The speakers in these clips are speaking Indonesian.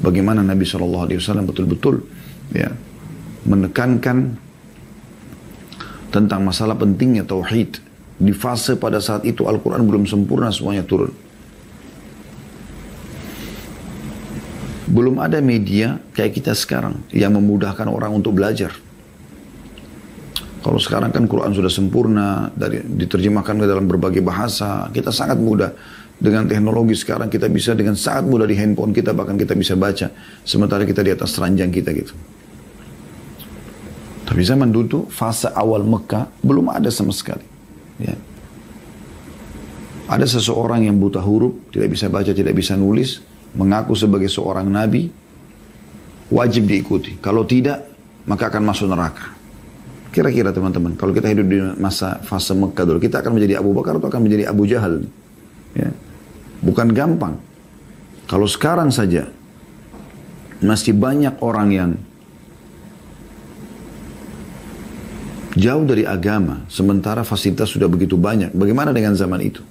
bagaimana Nabi SAW betul-betul ya menekankan tentang masalah pentingnya tauhid. Di fase pada saat itu Al-Quran belum sempurna semuanya turun. Belum ada media kayak kita sekarang yang memudahkan orang untuk belajar. Kalau sekarang kan Quran sudah sempurna, diterjemahkan ke dalam berbagai bahasa, kita sangat mudah. Dengan teknologi sekarang kita bisa dengan sangat mudah di handphone kita, bahkan kita bisa baca. Sementara kita di atas ranjang kita gitu. Tapi zaman dulu, fase awal Mekah, belum ada sama sekali. Ya. Ada seseorang yang buta huruf, tidak bisa baca, tidak bisa nulis, mengaku sebagai seorang nabi, wajib diikuti. Kalau tidak, maka akan masuk neraka. Kira-kira teman-teman, kalau kita hidup di masa fase Mekah dulu, kita akan menjadi Abu Bakar atau akan menjadi Abu Jahal? Ya. Bukan gampang. Kalau sekarang saja, masih banyak orang yang jauh dari agama, sementara fasilitas sudah begitu banyak. Bagaimana dengan zaman itu?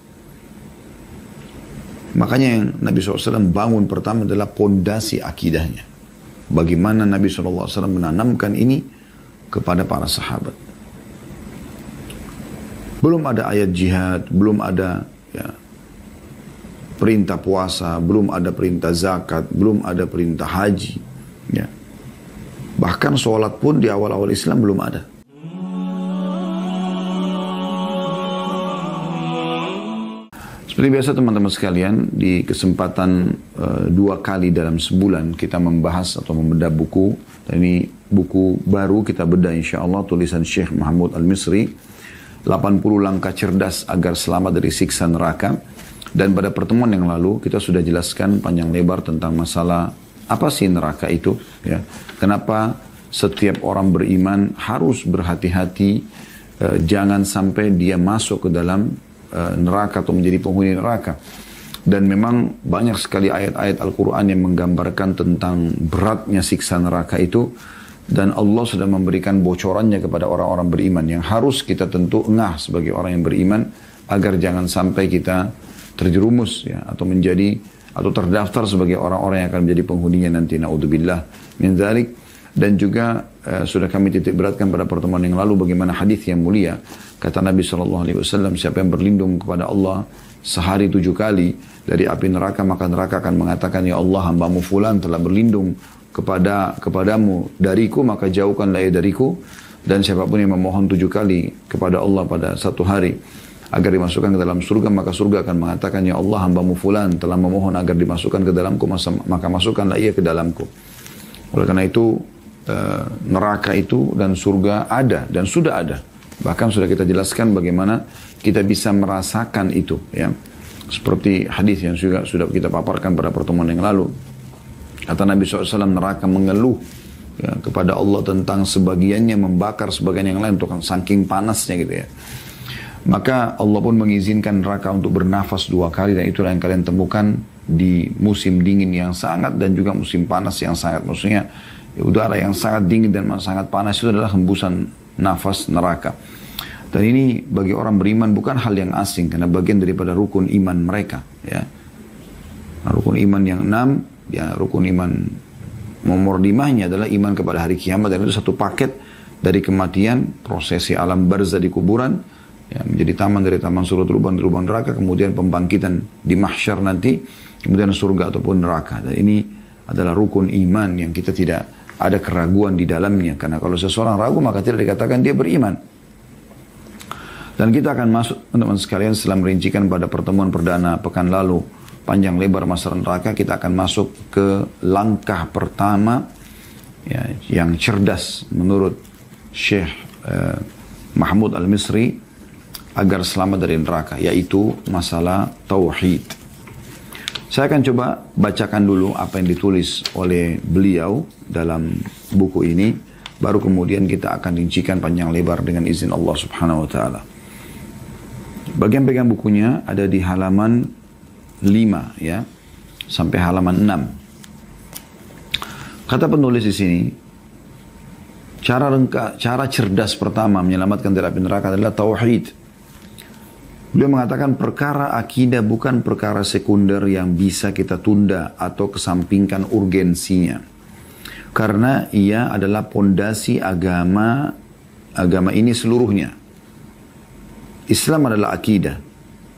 Makanya yang Nabi SAW bangun pertama adalah pondasi akidahnya. Bagaimana Nabi SAW menanamkan ini kepada para sahabat. Belum ada ayat jihad, belum ada ya, perintah puasa, belum ada perintah zakat, belum ada perintah haji. Ya. Bahkan sholat pun di awal-awal Islam belum ada. Seperti biasa teman-teman sekalian, di kesempatan 2 kali dalam sebulan kita membahas atau membedah buku. Dan ini buku baru kita bedah insya Allah, tulisan Syekh Mahmud Al-Misri, 80 langkah cerdas agar selamat dari siksa neraka. Dan pada pertemuan yang lalu kita sudah jelaskan panjang lebar tentang masalah apa sih neraka itu. Ya. Kenapa setiap orang beriman harus berhati-hati, jangan sampai dia masuk ke dalam neraka atau menjadi penghuni neraka. Dan memang banyak sekali ayat-ayat Al-Quran yang menggambarkan tentang beratnya siksa neraka itu. Dan Allah sudah memberikan bocorannya kepada orang-orang beriman yang harus kita tentu engah sebagai orang yang beriman agar jangan sampai kita terjerumus ya, atau menjadi atau terdaftar sebagai orang-orang yang akan menjadi penghuninya nanti, naudzubillah min dzalik. Dan juga sudah kami titik beratkan pada pertemuan yang lalu bagaimana hadis yang mulia kata Nabi SAW, siapa yang berlindung kepada Allah sehari 7 kali dari api neraka, maka neraka akan mengatakan, ya Allah, hambamu fulan telah berlindung kepadamu dariku, maka jauhkanlah ia dariku. Dan siapapun yang memohon 7 kali kepada Allah pada satu hari agar dimasukkan ke dalam surga, maka surga akan mengatakan, ya Allah, hambamu fulan telah memohon agar dimasukkan ke dalamku, maka masukkanlah ia ke dalamku. Oleh karena itu neraka itu dan surga ada dan sudah ada. Bahkan sudah kita jelaskan bagaimana kita bisa merasakan itu ya. Seperti hadis yang juga sudah kita paparkan pada pertemuan yang lalu. Kata Nabi SAW, neraka mengeluh ya, kepada Allah tentang sebagiannya membakar sebagian yang lain, untuk saking panasnya gitu ya. Maka Allah pun mengizinkan neraka untuk bernafas 2 kali, dan itulah yang kalian temukan di musim dingin yang sangat dan juga musim panas yang sangat. Maksudnya udara yang sangat dingin dan sangat panas itu adalah hembusan nafas neraka. Dan ini bagi orang beriman bukan hal yang asing, karena bagian daripada rukun iman mereka ya. Nah, rukun iman yang 6 ya, rukun iman nomor 5-nya adalah iman kepada hari kiamat, dan itu satu paket dari kematian, prosesi alam barzah di kuburan ya, menjadi taman dari taman surga, lubang neraka, kemudian pembangkitan di mahsyar nanti, kemudian surga ataupun neraka. Dan ini adalah rukun iman yang kita tidak ada keraguan di dalamnya. Karena kalau seseorang ragu, maka tidak dikatakan dia beriman. Dan kita akan masuk, teman-teman sekalian, setelah merincikan pada pertemuan perdana pekan lalu panjang lebar masalah neraka, kita akan masuk ke langkah pertama ya, yang cerdas menurut Syekh Mahmud Al-Misri agar selamat dari neraka, yaitu masalah tauhid. Saya akan coba bacakan dulu apa yang ditulis oleh beliau dalam buku ini, baru kemudian kita akan rincikan panjang lebar dengan izin Allah Subhanahu wa taala. Bagian pegang bukunya ada di halaman 5 ya, sampai halaman 6. Kata penulis di sini, cara cerdas pertama menyelamatkan dari api neraka adalah tauhid. Beliau mengatakan perkara akidah bukan perkara sekunder yang bisa kita tunda atau kesampingkan urgensinya. Karena ia adalah pondasi agama ini seluruhnya. Islam adalah akidah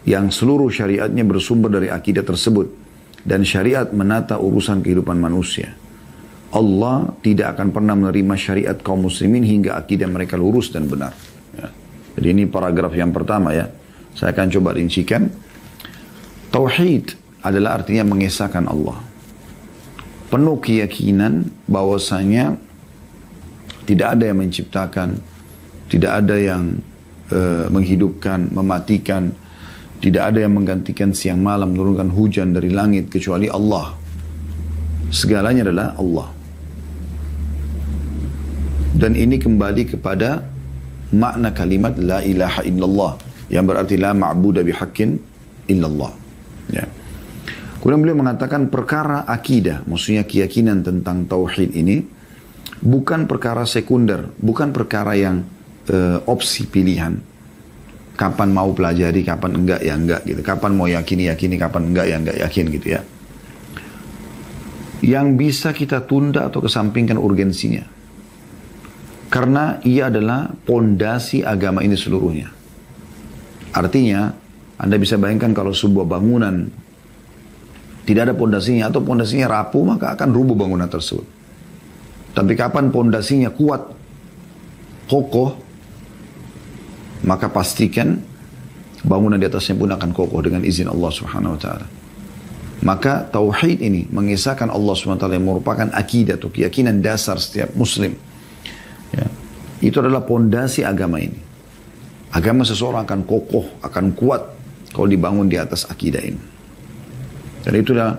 yang seluruh syariatnya bersumber dari akidah tersebut. Dan syariat menata urusan kehidupan manusia. Allah tidak akan pernah menerima syariat kaum muslimin hingga akidah mereka lurus dan benar. Ya. Jadi ini paragraf yang pertama ya. Saya akan coba rincikan. Tauhid adalah artinya mengesahkan Allah. Penuh keyakinan bahwasanya tidak ada yang menciptakan, tidak ada yang menghidupkan, mematikan, tidak ada yang menggantikan siang malam, menurunkan hujan dari langit kecuali Allah. Segalanya adalah Allah. Dan ini kembali kepada makna kalimat la ilaha illallah yang berarti la ma'budu bihaqqin illallah. Ya. Kemudian beliau mengatakan perkara akidah, maksudnya keyakinan tentang tauhid ini bukan perkara sekunder, bukan perkara yang opsi pilihan. Kapan mau pelajari, kapan enggak ya enggak gitu. Kapan mau yakini, kapan enggak ya enggak yakin gitu ya. Yang bisa kita tunda atau kesampingkan urgensinya. Karena ia adalah pondasi agama ini seluruhnya. Artinya, Anda bisa bayangkan kalau sebuah bangunan tidak ada pondasinya atau pondasinya rapuh, maka akan rubuh bangunan tersebut. Tapi kapan pondasinya kuat, kokoh, maka pastikan bangunan di atasnya pun akan kokoh dengan izin Allah Subhanahu wa taala. Maka tauhid ini mengisahkan Allah Subhanahu wa taala yang merupakan akidah atau keyakinan dasar setiap muslim. Ya. Itu adalah pondasi agama ini. Agama seseorang akan kokoh, akan kuat kalau dibangun di atas akidah ini. Dan itulah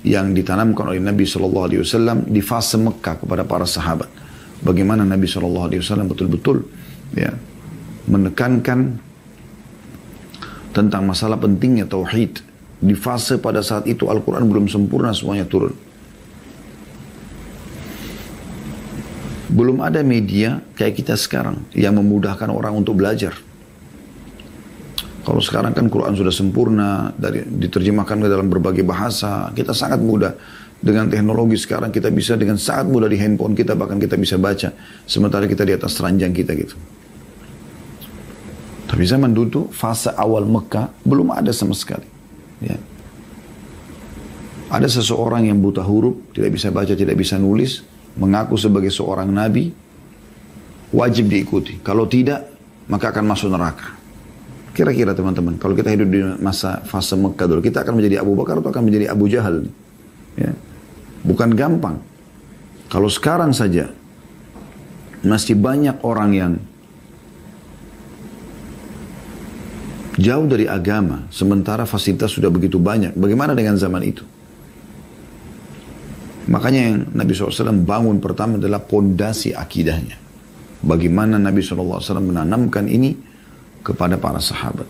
yang ditanamkan oleh Nabi SAW di fase Mekah kepada para sahabat. Bagaimana Nabi SAW betul-betul ya, menekankan tentang masalah pentingnya tauhid. Di fase pada saat itu Al-Quran belum sempurna semuanya turun. Belum ada media kayak kita sekarang yang memudahkan orang untuk belajar. Kalau sekarang kan Quran sudah sempurna, diterjemahkan ke dalam berbagai bahasa, kita sangat mudah. Dengan teknologi sekarang kita bisa dengan sangat mudah di handphone kita, bahkan kita bisa baca. Sementara kita di atas ranjang kita gitu. Tapi zaman dulu, fase awal Mekah, belum ada sama sekali. Ya. Ada seseorang yang buta huruf, tidak bisa baca, tidak bisa nulis, mengaku sebagai seorang nabi, wajib diikuti. Kalau tidak, maka akan masuk neraka. Kira-kira teman-teman, kalau kita hidup di masa fase Mekah dulu, kita akan menjadi Abu Bakar atau akan menjadi Abu Jahal? Ya. Bukan gampang. Kalau sekarang saja, masih banyak orang yang jauh dari agama, sementara fasilitas sudah begitu banyak. Bagaimana dengan zaman itu? Makanya yang Nabi SAW bangun pertama adalah pondasi akidahnya. Bagaimana Nabi SAW menanamkan ini kepada para sahabat.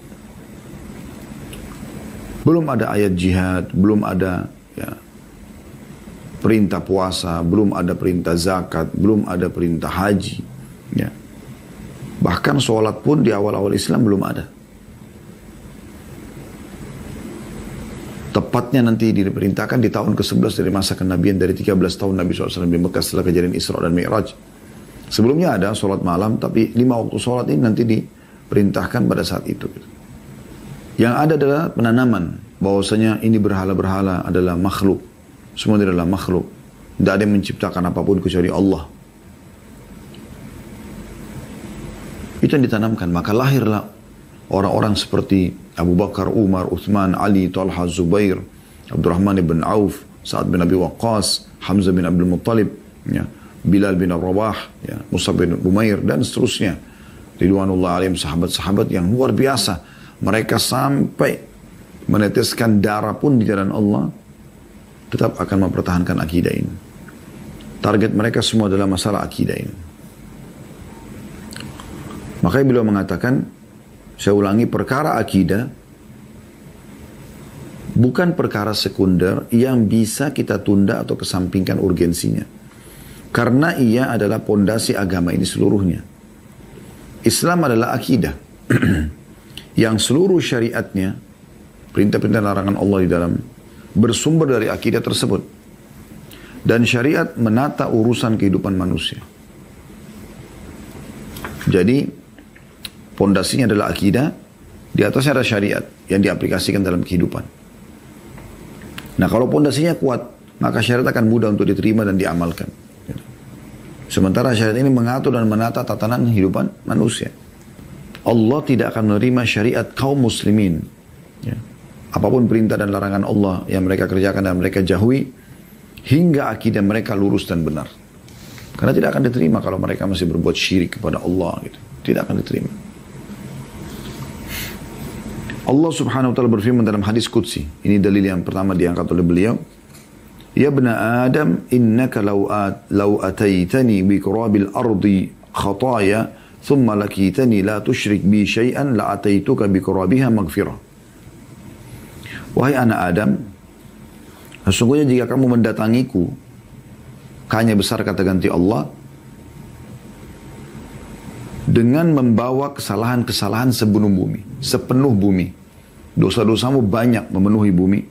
Belum ada ayat jihad, belum ada ya, perintah puasa, belum ada perintah zakat, belum ada perintah haji. Ya. Bahkan sholat pun di awal-awal Islam belum ada. Tepatnya nanti diperintahkan di tahun ke-11 dari masa kenabian, dari 13 tahun Nabi SAW di Mekah setelah kejadian Isra dan Mi'raj. Sebelumnya ada sholat malam, tapi 5 waktu sholat ini nanti diperintahkan pada saat itu. Yang ada adalah penanaman bahwasanya ini berhala-berhala adalah makhluk. Semua adalah makhluk. Tidak ada yang menciptakan apapun kecuali Allah. Itu yang ditanamkan. Maka lahirlah orang-orang seperti Abu Bakar, Umar, Uthman, Ali, Talha, Zubair, Abdurrahman bin Auf, Sa'ad bin Abi Waqqas, Hamzah bin Abdul Muttalib, ya, Bilal bin Rabah, ya, Mus'ab bin Umair, dan seterusnya. Ridwanullah alaihim, sahabat-sahabat yang luar biasa. Mereka sampai meneteskan darah pun di jalan Allah, tetap akan mempertahankan akidah ini. Target mereka semua adalah masalah akidah ini. Makanya beliau mengatakan, saya ulangi, perkara akidah bukan perkara sekunder yang bisa kita tunda atau kesampingkan urgensinya. Karena ia adalah pondasi agama ini seluruhnya. Islam adalah akidah yang seluruh syariatnya, perintah-perintah larangan Allah di dalam, bersumber dari akidah tersebut. Dan syariat menata urusan kehidupan manusia. Jadi, pondasinya adalah akidah, di atasnya ada syariat yang diaplikasikan dalam kehidupan. Nah, kalau pondasinya kuat, maka syariat akan mudah untuk diterima dan diamalkan. Sementara syariat ini mengatur dan menata tatanan kehidupan manusia. Allah tidak akan menerima syariat kaum muslimin. Ya. Apapun perintah dan larangan Allah yang mereka kerjakan dan mereka jauhi, hingga akidah mereka lurus dan benar. Karena tidak akan diterima kalau mereka masih berbuat syirik kepada Allah. Gitu. Tidak akan diterima. Allah subhanahu wa ta'ala berfirman dalam hadis Qudsi. Ini dalil yang pertama diangkat oleh beliau. Ya bna Adam, innaka law ataitani bi qurabil ardi khataya, thumma lakitani la tushrik bi syai'an la ataituka bi qurabiha maghfirah. Wahai anak Adam, sesungguhnya jika kamu mendatangiku, hanya besar kata ganti Allah, dengan membawa kesalahan-kesalahan sepenuh bumi. Dosa-dosamu banyak memenuhi bumi.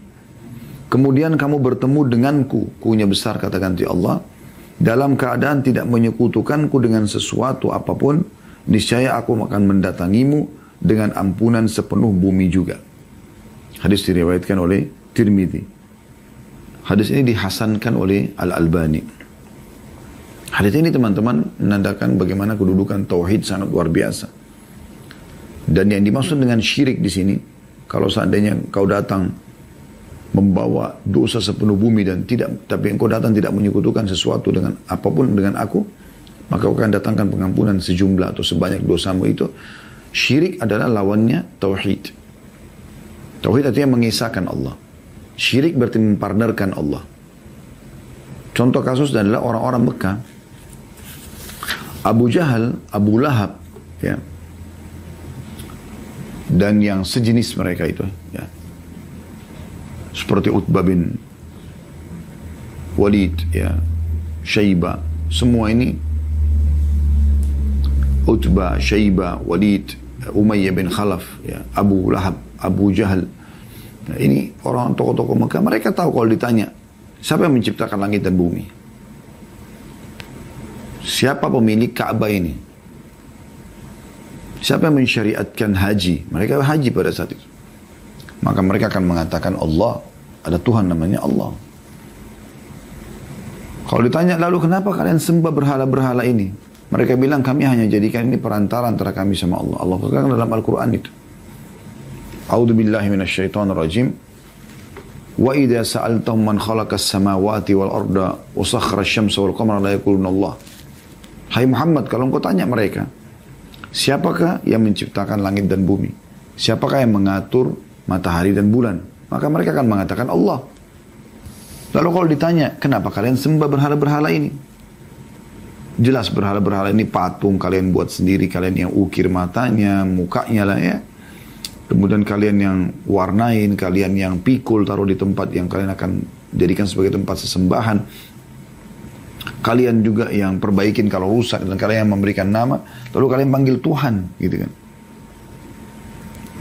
Kemudian kamu bertemu denganku, kunya besar kata ganti Allah, dalam keadaan tidak menyekutukanku dengan sesuatu apapun, niscaya aku akan mendatangimu dengan ampunan sepenuh bumi juga. Hadis diriwayatkan oleh Tirmidzi. Hadis ini dihasankan oleh Al-Albani. Hadis ini teman-teman menandakan bagaimana kedudukan tauhid sangat luar biasa. Dan yang dimaksud dengan syirik di sini, kalau seandainya kau datang membawa dosa sepenuh bumi dan tapi engkau datang tidak menyekutukan sesuatu dengan apapun dengan aku, maka kau akan datangkan pengampunan sejumlah atau sebanyak dosamu itu. Syirik adalah lawannya tauhid. Tauhid artinya mengisahkan Allah. Syirik berarti mempartnerkan Allah. Contoh kasus adalah orang-orang Mekah. Abu Jahal, Abu Lahab, ya, dan yang sejenis mereka itu, ya, seperti Utbah bin Walid, ya, Syaibah, semua ini Utbah, Syaibah, Walid, Umayyah bin Khalaf, ya, Abu Lahab, Abu Jahal. Nah, ini orang tokoh-tokoh Mekah, mereka tahu kalau ditanya, siapa yang menciptakan langit dan bumi? Siapa pemilik Ka'bah ini? Siapa yang mensyariatkan haji? Mereka haji pada saat itu. Maka mereka akan mengatakan Allah, ada Tuhan namanya Allah. Kalau ditanya, lalu kenapa kalian sembah berhala-berhala ini? Mereka bilang, kami hanya jadikan ini perantara antara kami sama Allah. Allah katakan dalam Al-Quran itu. A'udzu billahi minasyaitonir rajim. Wa idza sa'altahum man khalaqas samawati wal arda wa sakhkhara asy-syamsa wal qamara la yaquluna Allah. Hai Muhammad, kalau engkau tanya mereka, siapakah yang menciptakan langit dan bumi? Siapakah yang mengatur matahari dan bulan? Maka mereka akan mengatakan Allah. Lalu kalau ditanya, kenapa kalian sembah berhala-berhala ini? Jelas berhala-berhala ini patung kalian buat sendiri, kalian yang ukir matanya, mukanya lah ya. Kemudian kalian yang warnain, kalian yang pikul taruh di tempat yang kalian akan jadikan sebagai tempat sesembahan. Kalian juga yang perbaikin kalau rusak dan kalian yang memberikan nama, lalu kalian panggil Tuhan, gitu kan.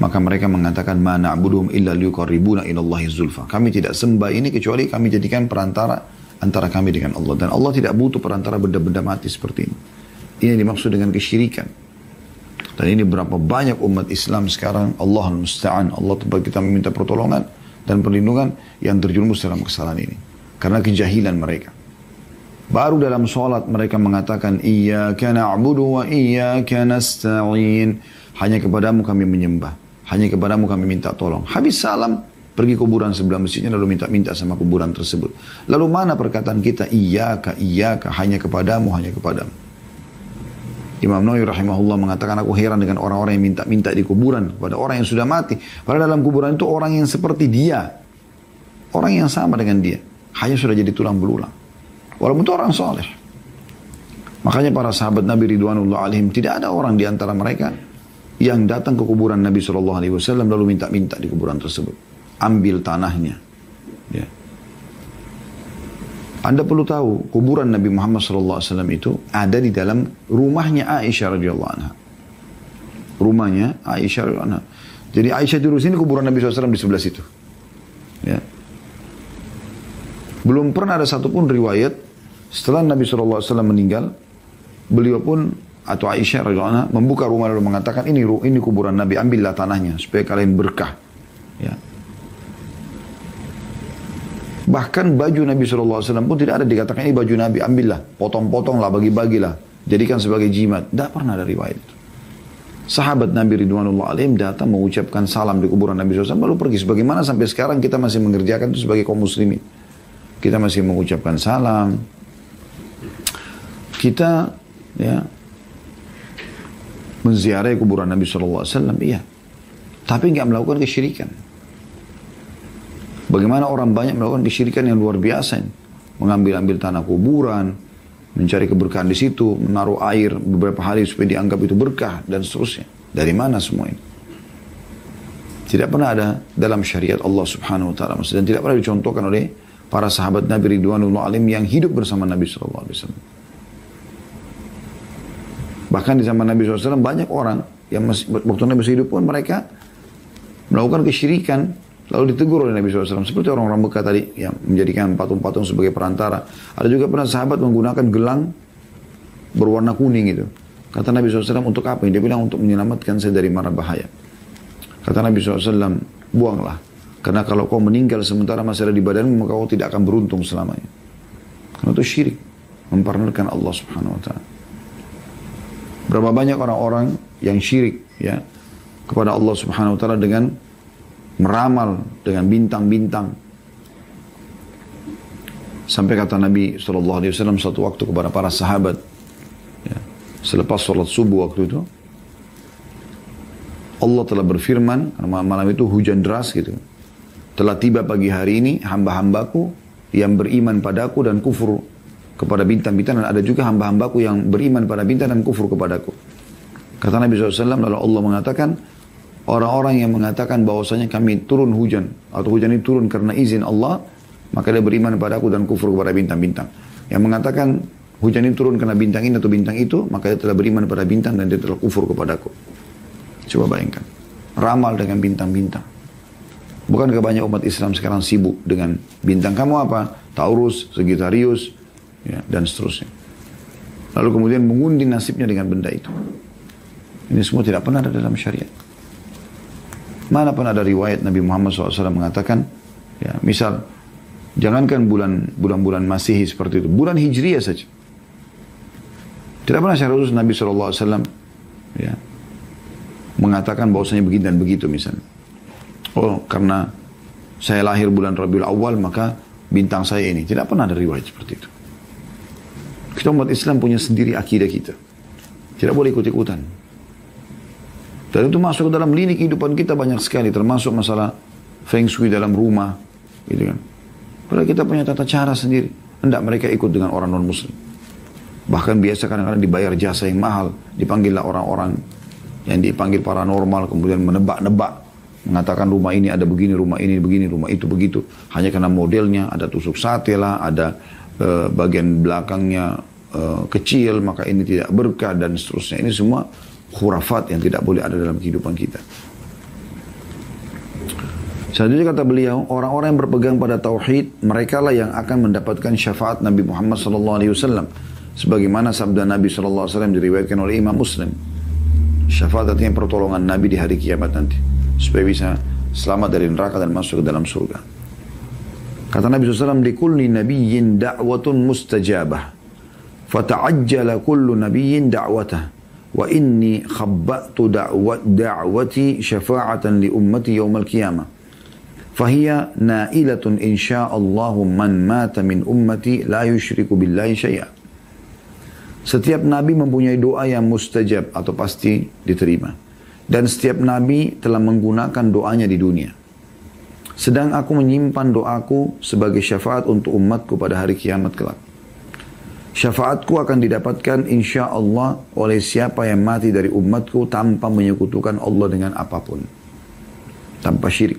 Maka mereka mengatakan, ma na'buduhum illa liyuqarribuna ilallahi zulfa. Kami tidak sembah ini kecuali kami jadikan perantara antara kami dengan Allah. Dan Allah tidak butuh perantara benda-benda mati seperti ini. Ini yang dimaksud dengan kesyirikan. Dan ini berapa banyak umat Islam sekarang, Allahul Musta'an, Allah tempat kita meminta pertolongan dan perlindungan yang terjerumus dalam kesalahan ini. Karena kejahilan mereka. Baru dalam sholat mereka mengatakan, Iyyaka na'budu wa iyyaka nasta'in. Hanya kepadamu kami menyembah. Hanya kepadamu kami minta tolong. Habis salam, pergi kuburan sebelah masjidnya lalu minta-minta sama kuburan tersebut. Lalu mana perkataan kita, Iyyaka, iyyaka, hanya kepadamu, hanya kepadamu. Imam Nawawi rahimahullah mengatakan, aku heran dengan orang-orang yang minta-minta di kuburan kepada orang yang sudah mati. Padahal dalam kuburan itu orang yang seperti dia. Orang yang sama dengan dia. Hanya sudah jadi tulang belulang. Walaupun itu orang soleh. Makanya para sahabat Nabi Ridwanullah alaihim, tidak ada orang di antara mereka yang datang ke kuburan Nabi SAW lalu minta-minta di kuburan tersebut. Ambil tanahnya. Ya. Anda perlu tahu, kuburan Nabi Muhammad SAW itu ada di dalam rumahnya Aisyah radhiyallahu anha. Rumahnya Aisyah radhiyallahu anha. Jadi Aisyah duduk sini, kuburan Nabi SAW di sebelah situ. Ya. Belum pernah ada satupun riwayat setelah Nabi SAW meninggal, beliau pun atau Aisyah radhiyallahu anha membuka rumah lalu mengatakan ini kuburan Nabi, ambillah tanahnya supaya kalian berkah. Ya. Bahkan baju Nabi SAW pun tidak ada dikatakan ini baju Nabi, ambillah, potong-potonglah, bagi-bagilah, jadikan sebagai jimat. Tidak pernah ada riwayat itu. Sahabat Nabi Ridwanullah alaihim datang mengucapkan salam di kuburan Nabi SAW lalu pergi. Sebagaimana sampai sekarang kita masih mengerjakan itu sebagai kaum muslimin. Kita masih mengucapkan salam. Kita ya menziarahi kuburan Nabi SAW, iya. Tapi nggak melakukan kesyirikan. Bagaimana orang banyak melakukan kesyirikan yang luar biasa. Mengambil-ambil tanah kuburan, mencari keberkahan di situ, menaruh air beberapa hari supaya dianggap itu berkah, dan seterusnya. Dari mana semua ini? Tidak pernah ada dalam syariat Allah Subhanahu Wa Taala, dan tidak pernah dicontohkan oleh para sahabat Nabi Ridwanullah alaihim yang hidup bersama Nabi SAW. Bahkan di zaman Nabi SAW banyak orang yang masih, waktu Nabi hidup pun mereka melakukan kesyirikan, lalu ditegur oleh Nabi SAW. Seperti orang-orang Mekah tadi yang menjadikan patung-patung sebagai perantara. Ada juga pernah sahabat menggunakan gelang berwarna kuning itu. Kata Nabi SAW, untuk apa? Dia bilang untuk menyelamatkan saya dari mara bahaya. Kata Nabi SAW, buanglah. Karena kalau kau meninggal sementara masih ada di badanmu, maka kau tidak akan beruntung selamanya. Karena itu syirik, mempartnerkan Allah Subhanahu Wa Taala. Berapa banyak orang-orang yang syirik ya kepada Allah Subhanahu Wa Taala dengan meramal dengan bintang-bintang. Sampai kata Nabi SAW satu waktu kepada para sahabat ya, selepas sholat subuh waktu itu, Allah telah berfirman, malam itu hujan deras gitu, telah tiba pagi hari ini hamba-hambaku yang beriman padaku dan kufur kepada bintang-bintang, dan ada juga hamba-hambaku yang beriman pada bintang dan kufur kepadaku. Kata Nabi SAW, lalu Allah mengatakan, orang-orang yang mengatakan bahwasanya kami turun hujan, atau hujan ini turun karena izin Allah, maka dia beriman padaku dan kufur kepada bintang-bintang. Yang mengatakan hujan ini turun karena bintang ini atau bintang itu, maka dia telah beriman pada bintang dan dia telah kufur kepadaku. Coba bayangkan, ramal dengan bintang-bintang. Bukankah banyak umat Islam sekarang sibuk dengan bintang kamu apa? Taurus, Sagittarius, ya, dan seterusnya. Lalu kemudian mengundi nasibnya dengan benda itu. Ini semua tidak pernah ada dalam syariat. Mana pun ada riwayat Nabi Muhammad SAW mengatakan, ya, misal, jangankan bulan-bulan Masihi seperti itu, bulan Hijriah saja. Tidak pernah syariat Nabi SAW ya, mengatakan bahwasanya begini dan begitu misalnya. Oh, karena saya lahir bulan Rabiul Awal, maka bintang saya ini. Tidak pernah ada riwayat seperti itu. Kita umat Islam punya sendiri akidah kita. Tidak boleh ikut-ikutan. Dan itu masuk ke dalam lini kehidupan kita banyak sekali. Termasuk masalah feng shui dalam rumah. Gitu kan. Padahal kita punya tata cara sendiri. Hendak mereka ikut dengan orang non-muslim. Bahkan biasa kadang-kadang dibayar jasa yang mahal. Dipanggillah orang-orang yang dipanggil paranormal. Kemudian menebak-nebak. Mengatakan rumah ini ada begini, rumah ini begini, rumah itu begitu. Hanya karena modelnya ada tusuk sate lah, ada bagian belakangnya kecil, maka ini tidak berkah dan seterusnya. Ini semua khurafat yang tidak boleh ada dalam kehidupan kita. Selanjutnya kata beliau, orang-orang yang berpegang pada tauhid, mereka lah yang akan mendapatkan syafaat Nabi Muhammad SAW. Sebagaimana sabda Nabi SAW diriwayatkan oleh Imam Muslim. Syafaat artinya pertolongan Nabi di hari kiamat nanti, supaya bisa selamat dari neraka dan masuk ke dalam surga. Kata Nabi SAW, likulli nabiyyin da'watun mustajabah, fata'ajjala kullu nabiyyin da'watah, wa inni khabba'tu da'wati syafa'atan li ummati yawmal qiyamah, fahiya na'ilatun insya'allahu man mata min ummati la yushriku billahi syai'a. Setiap nabi mempunyai doa yang mustajab atau pasti diterima. Dan setiap nabi telah menggunakan doanya di dunia. Sedang aku menyimpan doaku sebagai syafaat untuk umatku pada hari kiamat kelak. Syafaatku akan didapatkan insya Allah oleh siapa yang mati dari umatku tanpa menyekutukan Allah dengan apapun. Tanpa syirik.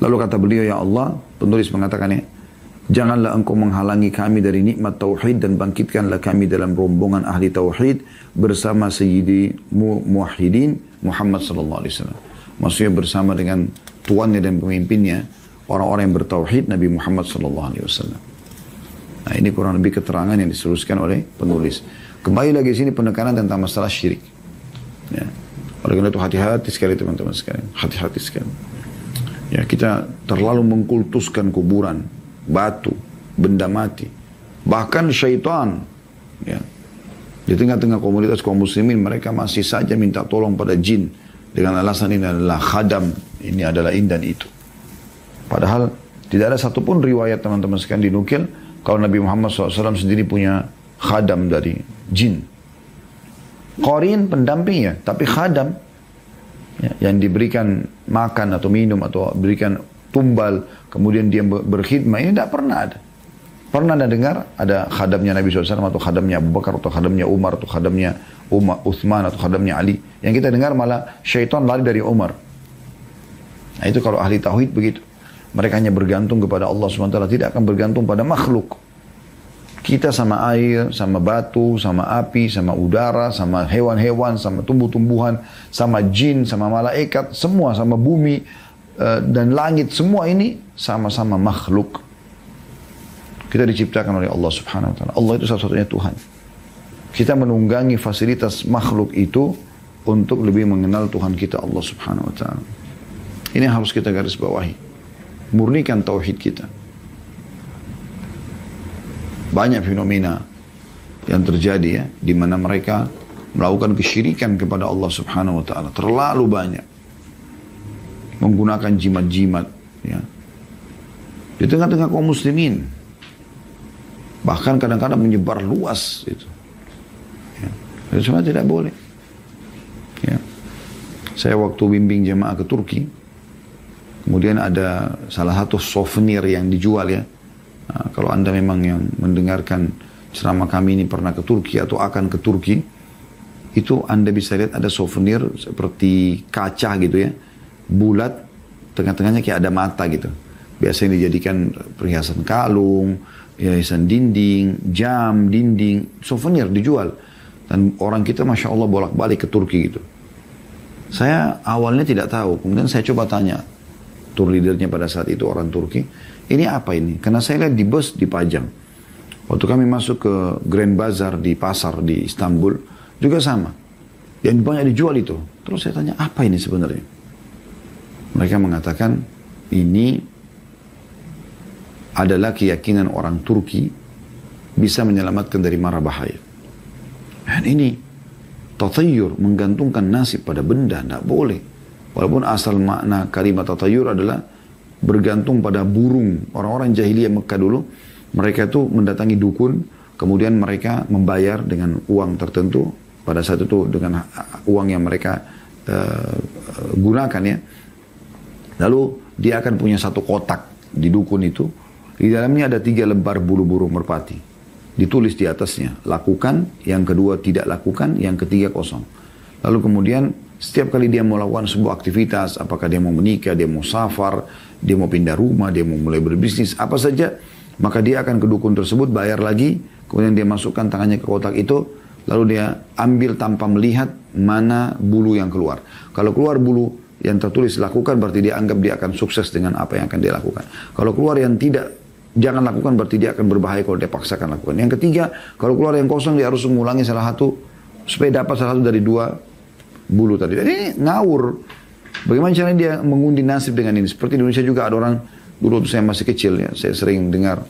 Lalu kata beliau, ya Allah, penulis mengatakannya, janganlah engkau menghalangi kami dari nikmat tauhid dan bangkitkanlah kami dalam rombongan ahli tauhid bersama sayyidi muwahhidin Muhammad sallallahu alaihi wasallam. Maksudnya bersama dengan tuannya dan pemimpinnya, orang-orang yang bertauhid Nabi Muhammad sallallahu alaihi wasallam. Nah, ini kurang lebih keterangan yang diseruskan oleh penulis. Kembali lagi sini penekanan tentang masalah syirik. Ya. Oleh karena itu hati-hati sekali teman-teman sekalian. Hati-hati sekali. Ya, kita terlalu mengkultuskan kuburan, batu, benda mati. Bahkan syaitan. Ya. Di tengah-tengah komunitas kaum muslimin, mereka masih saja minta tolong pada jin. Dengan alasan ini adalah khadam. Ini adalah ini dan itu. Padahal tidak ada satupun riwayat teman-teman sekalian dinukil. Kalau Nabi Muhammad SAW sendiri punya khadam dari jin. Qarin pendamping ya, tapi khadam ya, yang diberikan makan atau minum atau berikan tumbal, kemudian dia berkhidmat, ini tidak pernah ada. Pernah Anda dengar ada khadamnya Nabi SAW atau khadamnya Abu Bakar atau khadamnya Umar atau khadamnya Uthman atau khadamnya Ali. Yang kita dengar malah syaitan lari dari Umar. Nah itu kalau ahli tauhid begitu. Mereka hanya bergantung kepada Allah SWT, tidak akan bergantung pada makhluk. Kita sama air, sama batu, sama api, sama udara, sama hewan-hewan, sama tumbuh-tumbuhan, sama jin, sama malaikat, semua sama bumi dan langit, semua ini sama-sama makhluk. Kita diciptakan oleh Allah Subhanahu wa taala. Allah itu satu-satunya Tuhan. Kita menunggangi fasilitas makhluk itu untuk lebih mengenal Tuhan kita Allah Subhanahu wa taala. Ini yang harus kita garis bawahi. Murnikan tauhid kita. Banyak fenomena yang terjadi ya, di mana mereka melakukan kesyirikan kepada Allah Subhanahu wa taala. Terlalu banyak. Menggunakan jimat-jimat ya. Di tengah-tengah kaum muslimin. Bahkan kadang-kadang menyebar luas itu. Ya. Itu semua tidak boleh. Ya. Saya waktu bimbing jemaah ke Turki, kemudian ada salah satu souvenir yang dijual ya. Nah, kalau Anda memang yang mendengarkan ceramah kami ini pernah ke Turki atau akan ke Turki, itu Anda bisa lihat ada souvenir seperti kaca gitu ya, bulat, tengah-tengahnya kayak ada mata gitu. Biasanya dijadikan perhiasan kalung, hiasan dinding, jam, dinding, souvenir dijual. Dan orang kita Masya Allah bolak-balik ke Turki gitu. Saya awalnya tidak tahu, kemudian saya coba tanya tour leadernya pada saat itu orang Turki, ini apa ini? Karena saya lihat di bus dipajang. Waktu kami masuk ke Grand Bazaar di pasar di Istanbul, juga sama. Yang banyak dijual itu. Terus saya tanya, apa ini sebenarnya? Mereka mengatakan, ini adalah keyakinan orang Turki bisa menyelamatkan dari mara bahaya. Dan ini tatayur, menggantungkan nasib pada benda, tidak boleh. Walaupun asal makna kalimat tatayur adalah bergantung pada burung. Orang-orang jahiliyah Mekah dulu, mereka itu mendatangi dukun, kemudian mereka membayar dengan uang tertentu, pada saat itu dengan uang yang mereka gunakan ya. Lalu dia akan punya satu kotak di dukun itu, di dalamnya ada 3 lembar bulu burung merpati. Ditulis di atasnya, lakukan, yang kedua tidak lakukan, yang ketiga kosong. Lalu kemudian setiap kali dia mau lakukan sebuah aktivitas, apakah dia mau menikah, dia mau safar, dia mau pindah rumah, dia mau mulai berbisnis, apa saja, maka dia akan ke dukun tersebut, bayar lagi, kemudian dia masukkan tangannya ke kotak itu, lalu dia ambil tanpa melihat mana bulu yang keluar. Kalau keluar bulu yang tertulis lakukan, berarti dia anggap dia akan sukses dengan apa yang akan dia lakukan. Kalau keluar yang tidak, jangan lakukan, berarti dia akan berbahaya kalau dia paksakan lakukan. Yang ketiga, kalau keluar yang kosong, dia harus mengulangi salah satu, supaya dapat salah satu dari 2 bulu tadi. Jadi ini ngawur. Bagaimana caranya dia mengundi nasib dengan ini? Seperti di Indonesia juga ada orang, dulu waktu saya masih kecil ya, saya sering dengar,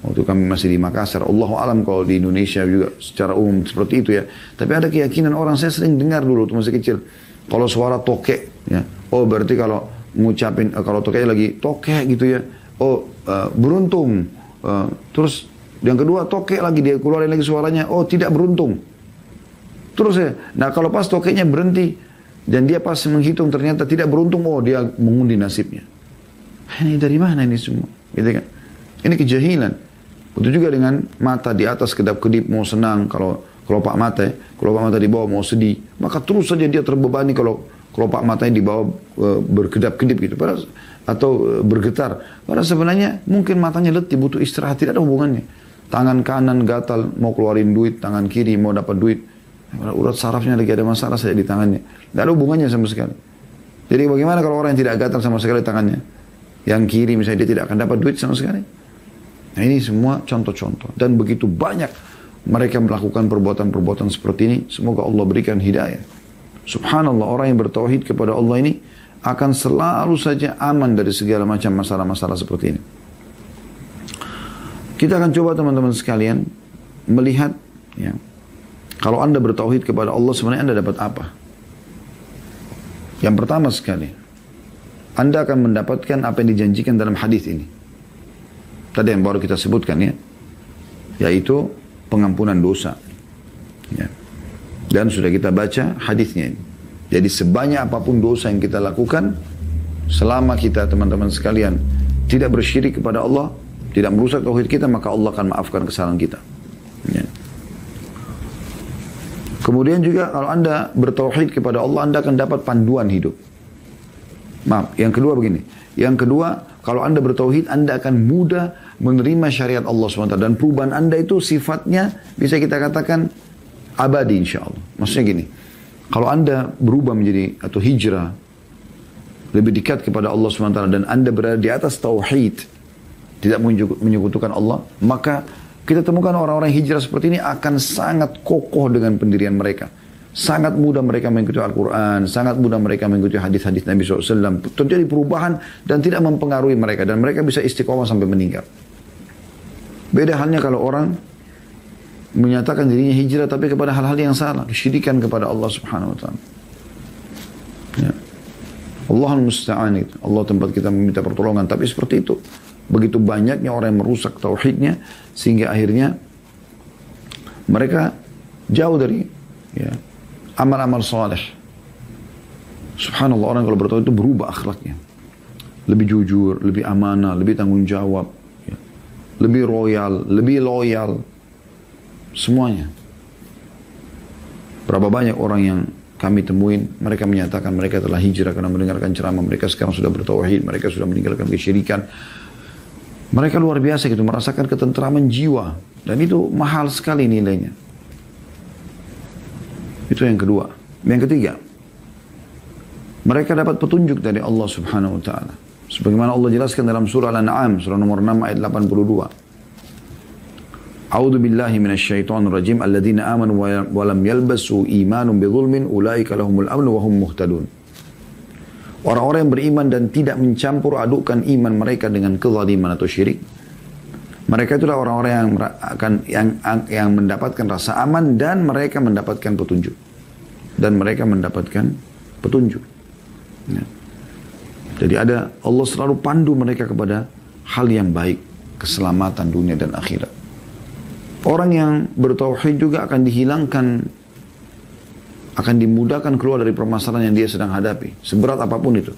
waktu kami masih di Makassar, Allahu alam kalau di Indonesia juga secara umum seperti itu ya. Tapi ada keyakinan orang, saya sering dengar dulu waktu masih kecil, kalau suara tokek, ya, oh berarti kalau ngucapin, kalau tokeknya lagi tokek gitu ya, oh beruntung. Terus yang kedua tokek lagi, dia keluarin lagi suaranya, oh tidak beruntung. Terus ya, nah kalau pas tokeknya berhenti dan dia pas menghitung ternyata tidak beruntung, oh dia mengundi nasibnya. Ini dari mana ini semua? Gitu kan? Ini kejahilan. Begitu juga dengan mata di atas kedap-kedip mau senang, kalau kelopak mata, kelopak mata di bawah mau sedih, maka terus saja dia terbebani kalau kelopak matanya di bawah berkedap-kedip gitu, atau bergetar. Padahal sebenarnya mungkin matanya letih, butuh istirahat, tidak ada hubungannya. Tangan kanan gatal mau keluarin duit, tangan kiri mau dapat duit. Urat sarafnya lagi ada masalah saja di tangannya. Tidak ada hubungannya sama sekali. Jadi bagaimana kalau orang yang tidak gatal sama sekali tangannya? Yang kiri misalnya dia tidak akan dapat duit sama sekali. Nah ini semua contoh-contoh. Dan begitu banyak mereka melakukan perbuatan-perbuatan seperti ini. Semoga Allah berikan hidayah. Subhanallah, orang yang bertauhid kepada Allah ini akan selalu saja aman dari segala macam masalah-masalah seperti ini. Kita akan coba teman-teman sekalian melihat, ya, kalau Anda bertauhid kepada Allah sebenarnya Anda dapat apa? Yang pertama sekali, Anda akan mendapatkan apa yang dijanjikan dalam hadis ini. Tadi yang baru kita sebutkan, ya, yaitu pengampunan dosa. Ya. Dan sudah kita baca hadisnya ini. Jadi sebanyak apapun dosa yang kita lakukan, selama kita teman-teman sekalian tidak bersyirik kepada Allah, tidak merusak tauhid kita, maka Allah akan maafkan kesalahan kita. Ya. Kemudian juga kalau Anda bertauhid kepada Allah, Anda akan dapat panduan hidup. Maaf, yang kedua begini. Yang kedua, kalau Anda bertauhid, Anda akan mudah menerima syariat Allah SWT. Dan perubahan Anda itu sifatnya bisa kita katakan abadi insya Allah. Maksudnya gini, kalau Anda berubah menjadi atau hijrah, lebih dekat kepada Allah SWT dan Anda berada di atas tauhid, tidak menyekutukan Allah, maka kita temukan orang-orang hijrah seperti ini akan sangat kokoh dengan pendirian mereka. Sangat mudah mereka mengikuti Al-Quran, sangat mudah mereka mengikuti hadis-hadis Nabi SAW. Terjadi perubahan dan tidak mempengaruhi mereka. Dan mereka bisa istiqomah sampai meninggal. Beda halnya kalau orang menyatakan dirinya hijrah tapi kepada hal-hal yang salah. Kesyirikan kepada Allah Subhanahu Wa Taala. Ya. Allahul Musta'an. Allah tempat kita meminta pertolongan. Tapi seperti itu. Begitu banyaknya orang yang merusak tauhidnya sehingga akhirnya mereka jauh dari, ya, amal-amal saleh. Subhanallah, orang kalau bertauhid itu berubah akhlaknya. Lebih jujur, lebih amanah, lebih tanggung jawab, ya, lebih royal, lebih loyal, semuanya. Berapa banyak orang yang kami temuin, mereka menyatakan mereka telah hijrah karena mendengarkan ceramah, mereka sekarang sudah bertauhid, mereka sudah meninggalkan kesyirikan. Mereka luar biasa gitu, merasakan ketentraman jiwa. Dan itu mahal sekali nilainya. Itu yang kedua. Yang ketiga, mereka dapat petunjuk dari Allah Subhanahu Wa Taala. Sebagaimana Allah jelaskan dalam surah Al-An'am, surah nomor 6 ayat 82. A'udzu billahi minasyaitonir rajim. Alladzina amanu wa lam yalbasu imanum bidzulmin ulaika lahumul amnu wa hum muhtadun. Orang-orang yang beriman dan tidak mencampur adukkan iman mereka dengan kezaliman atau syirik. Mereka itulah orang-orang yang mendapatkan rasa aman dan mereka mendapatkan petunjuk. Dan mereka mendapatkan petunjuk. Ya. Jadi Allah selalu pandu mereka kepada hal yang baik, keselamatan dunia dan akhirat. Orang yang bertauhid juga akan dihilangkan, akan dimudahkan keluar dari permasalahan yang dia sedang hadapi. Seberat apapun itu.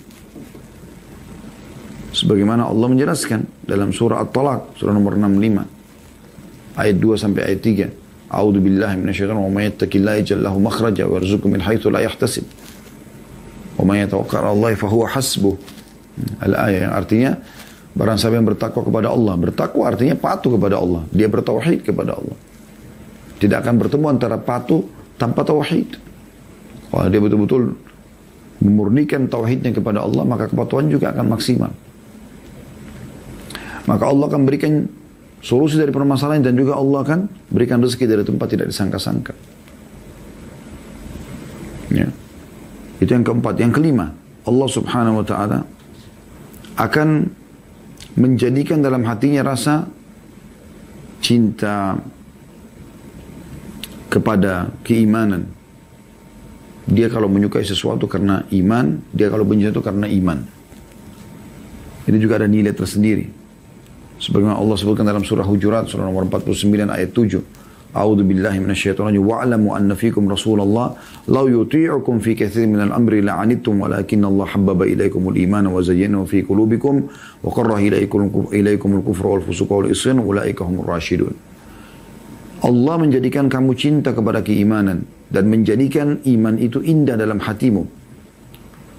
Sebagaimana Allah menjelaskan dalam surah At-Talaq, surah nomor 65. Ayat 2 sampai ayat 3. A'udzu billahi minasyaitonir rajim. Wa may yattaqillaha yaj'al lahu makhraja wa yarzuqhu min haitsu la yahtasib. Wa may yatawakkal 'ala Allah fa huwa hasbuh. Al-ayat yang artinya barang siapa yang bertakwa kepada Allah. Bertakwa artinya patuh kepada Allah. Dia bertauhid kepada Allah. Tidak akan bertemu antara patuh tanpa tauhid. Kalau dia betul-betul memurnikan tauhidnya kepada Allah, maka kepatuhan juga akan maksimal. Maka Allah akan berikan solusi dari permasalahan dan juga Allah akan berikan rezeki dari tempat tidak disangka-sangka. Ya. Itu yang keempat. Yang kelima, Allah Subhanahu Wa Taala akan menjadikan dalam hatinya rasa cinta kepada keimanan. Dia kalau menyukai sesuatu karena iman, dia kalau benci itu karena iman. Ini juga ada nilai tersendiri. Sebagaimana Allah sebutkan dalam surah Hujurat, surah nomor 49 ayat 7. A'udzu billahi minasyaitonir rajim. Wa'lamu anna fikum Rasulullah law yuti'ukum fi katsirin minal amri la'anittum walakinna Allah habbaba ilaikumul imana wa zayyanahu fi qulubikum wa karraha ilaikumul kufra wal fusuqa wal isyan ulaika humur rasyidun. Allah menjadikan kamu cinta kepada keimanan dan menjadikan iman itu indah dalam hatimu,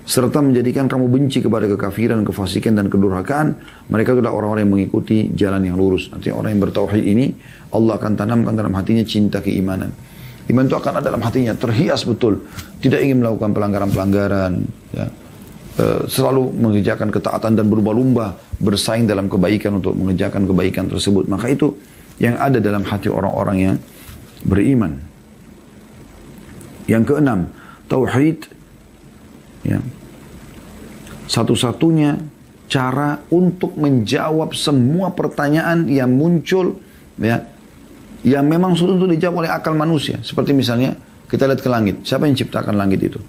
serta menjadikan kamu benci kepada kekafiran, kefasikan dan kedurhakaan. Mereka adalah orang-orang yang mengikuti jalan yang lurus. Nanti orang yang bertauhid ini Allah akan tanamkan dalam hatinya cinta keimanan. Iman itu akan ada dalam hatinya, terhias betul. Tidak ingin melakukan pelanggaran-pelanggaran. Ya. Selalu mengerjakan ketaatan dan berlomba-lomba. Bersaing dalam kebaikan untuk mengerjakan kebaikan tersebut. Maka itu yang ada dalam hati orang-orang yang beriman. Yang keenam, tauhid. Ya. Satu-satunya cara untuk menjawab semua pertanyaan yang muncul, ya, yang memang sulit untuk dijawab oleh akal manusia. Seperti misalnya, kita lihat ke langit. Siapa yang ciptakan langit itu?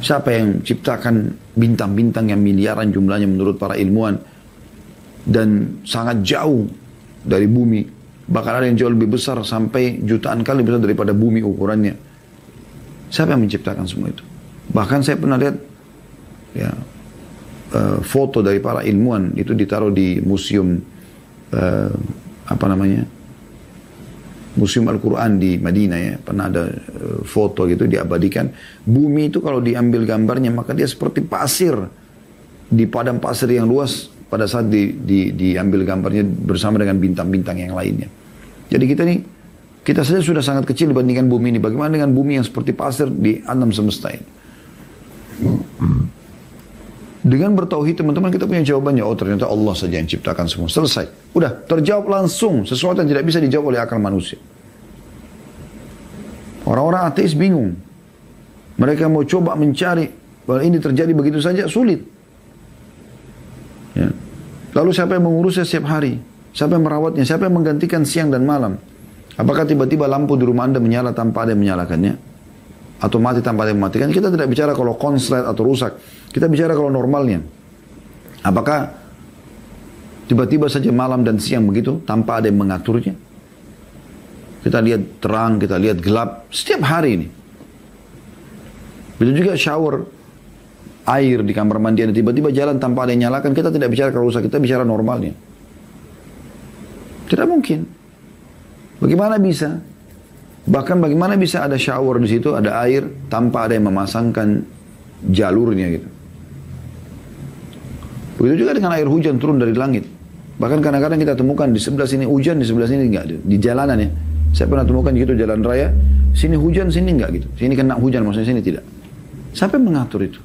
Siapa yang ciptakan bintang-bintang yang miliaran jumlahnya menurut para ilmuwan dan sangat jauh dari bumi, bahkan ada yang jauh lebih besar sampai jutaan kali besar daripada bumi ukurannya. Siapa yang menciptakan semua itu? Bahkan saya pernah lihat ya, foto dari para ilmuwan itu ditaruh di museum Museum Al-Quran di Madinah ya, pernah ada foto gitu diabadikan. Bumi itu kalau diambil gambarnya maka dia seperti pasir di padang pasir yang luas pada saat diambil gambarnya bersama dengan bintang-bintang yang lainnya. Jadi kita saja sudah sangat kecil dibandingkan bumi ini. Bagaimana dengan bumi yang seperti pasir di alam semesta ini? Dengan bertauhid teman-teman kita punya jawabannya. Oh ternyata Allah saja yang ciptakan semua. Selesai. Udah terjawab langsung. Sesuatu yang tidak bisa dijawab oleh akal manusia. Orang-orang ateis bingung. Mereka mau coba mencari bahwa ini terjadi begitu saja sulit. Ya. Lalu siapa yang mengurusnya setiap hari? Siapa yang merawatnya? Siapa yang menggantikan siang dan malam? Apakah tiba-tiba lampu di rumah Anda menyala tanpa ada yang menyalakannya? Atau mati tanpa ada yang mematikan? Kita tidak bicara kalau konslet atau rusak. Kita bicara kalau normalnya. Apakah tiba-tiba saja malam dan siang begitu tanpa ada yang mengaturnya? Kita lihat terang, kita lihat gelap setiap hari ini. Begitu juga shower air di kamar mandi ada tiba-tiba jalan tanpa ada yang nyalakan. Kita tidak bicara kalau rusak, kita bicara normalnya. Tidak mungkin. Bagaimana bisa? Bahkan bagaimana bisa ada shower di situ, ada air tanpa ada yang memasangkan jalurnya gitu. Begitu juga dengan air hujan turun dari langit. Bahkan kadang-kadang kita temukan di sebelah sini hujan, di sebelah sini enggak. Di jalanan ya. Saya pernah temukan gitu jalan raya, sini hujan, sini enggak gitu. Sini kena hujan, maksudnya sini tidak. Siapa yang mengatur itu?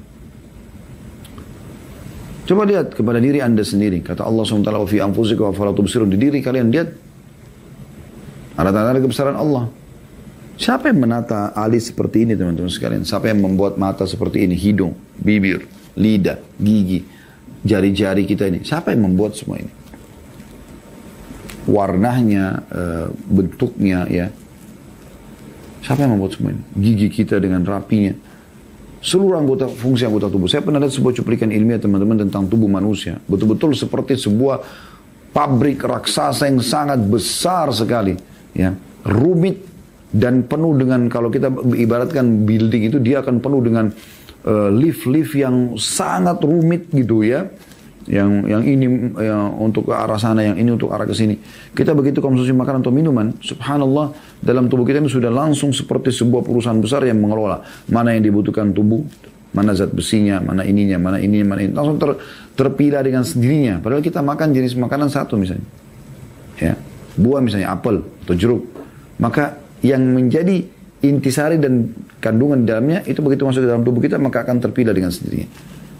Coba lihat kepada diri Anda sendiri. Kata Allah SWT, "Wa fi anfusikum afala tubsirun." Di diri kalian lihat ada tanda-tanda kebesaran Allah. Siapa yang menata alis seperti ini teman-teman sekalian? Siapa yang membuat mata seperti ini? Hidung, bibir, lidah, gigi, jari-jari kita ini. Siapa yang membuat semua ini? Warnanya, bentuknya ya. Siapa yang membuat semua ini? Gigi kita dengan rapinya. Seluruh fungsi anggota tubuh. Saya pernah lihat sebuah cuplikan ilmiah teman-teman tentang tubuh manusia. Betul-betul seperti sebuah pabrik raksasa yang sangat besar sekali. Ya, rumit. Dan penuh dengan, kalau kita ibaratkan building itu, dia akan penuh dengan lift-lift yang sangat rumit gitu ya. Yang ini untuk ke arah sana, yang ini untuk arah ke sini. Kita begitu konsumsi makanan atau minuman, subhanallah, dalam tubuh kita ini sudah langsung seperti sebuah perusahaan besar yang mengelola. Mana yang dibutuhkan tubuh, mana zat besinya, mana ininya, mana ininya, mana ini. Langsung terpilah dengan sendirinya. Padahal kita makan jenis makanan satu misalnya. Ya, buah misalnya, apel atau jeruk. Maka yang menjadi intisari dan kandungan dalamnya itu begitu masuk ke dalam tubuh kita maka akan terpilah dengan sendirinya.